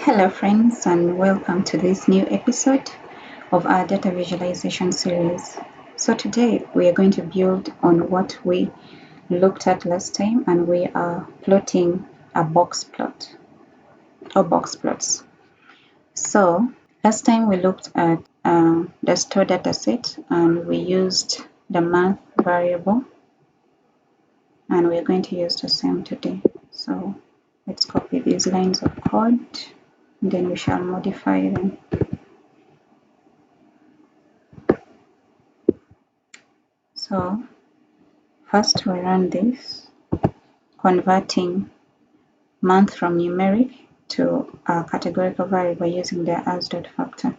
Hello friends, and welcome to this new episode of our data visualization series. So today we are going to build on what we looked at last time, and we are plotting a box plot or box plots. So last time we looked at the store data set, and we used the month variable, and we're going to use the same today. So let's copy these lines of code, and then we shall modify them. So first we run this, converting month from numeric to a categorical variable using the as.factor.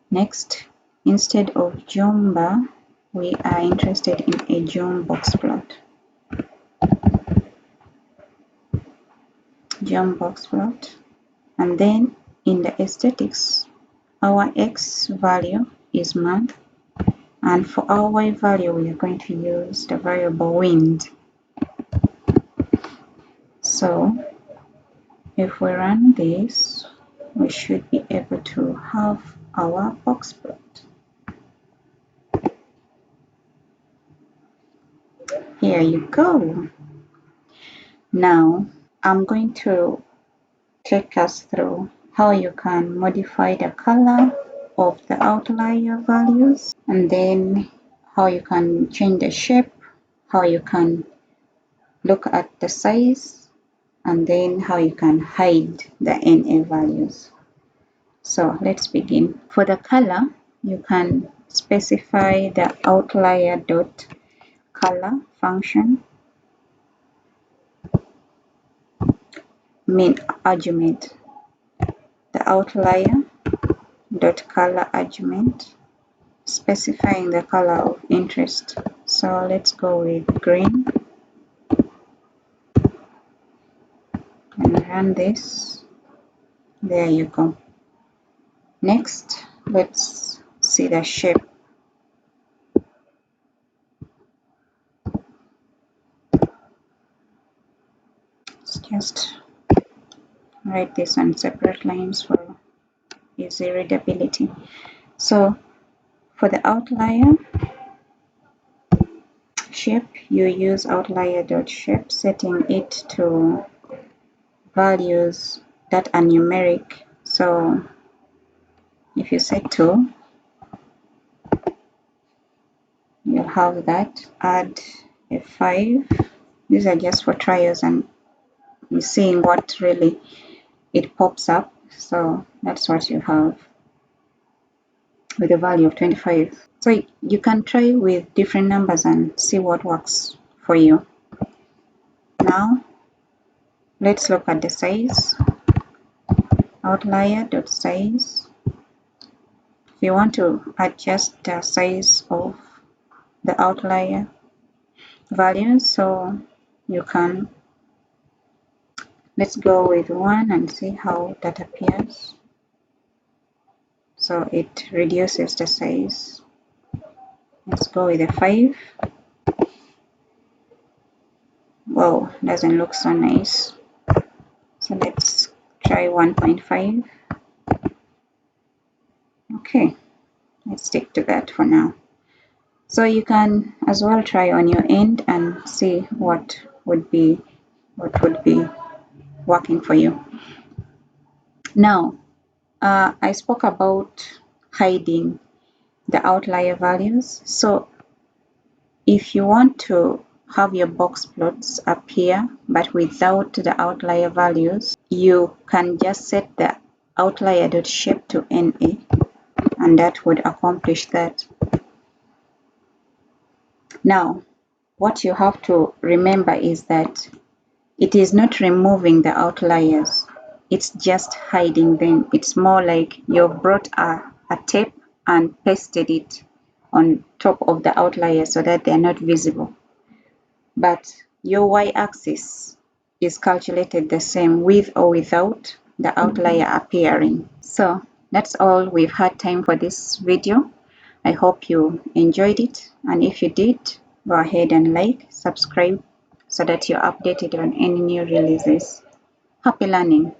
Next, instead of Jumba, we are interested in a June box plot. June box plot. And then in the aesthetics, our X value is month, and for our Y value we are going to use the variable wind. So if we run this, we should be able to have our box plot. Here you go. Now I'm going to take us through how you can modify the color of the outlier values, and then how you can change the shape, how you can look at the size, and then how you can hide the NA values. So let's begin. For the color, you can specify the outlier dot color function main argument, the outlier dot color argument, specifying the color of interest. So let's go with green and run this. There you go. Next, let's see the shape. Let's just write this on separate lines for easy readability. So for the outlier shape, you use outlier.shape, setting it to values that are numeric. So if you set 2, you'll have that. Add a 5. These are just for trials and seeing what really it pops up. So that's what you have with a value of 25. So you can try with different numbers and see what works for you. Now let's look at the size. Outlier.size. If you want to adjust the size of the outlier values, so you can. Let's go with 1 and see how that appears. So it reduces the size. Let's go with a 5. Wow, doesn't look so nice. So let's try 1.5. Okay, let's stick to that for now. So you can as well try on your end and see what would be working for you. Now, I spoke about hiding the outlier values. So if you want to have your box plots appear but without the outlier values, you can just set the outlier.shape to NA, and that would accomplish that. Now, what you have to remember is that it is not removing the outliers, it's just hiding them. It's more like you brought a tape and pasted it on top of the outlier so that they are not visible. But your y-axis is calculated the same with or without the outlier appearing. So that's all we've had time for this video. I hope you enjoyed it, and if you did, go ahead and like, subscribe so that you're updated on any new releases. Happy learning!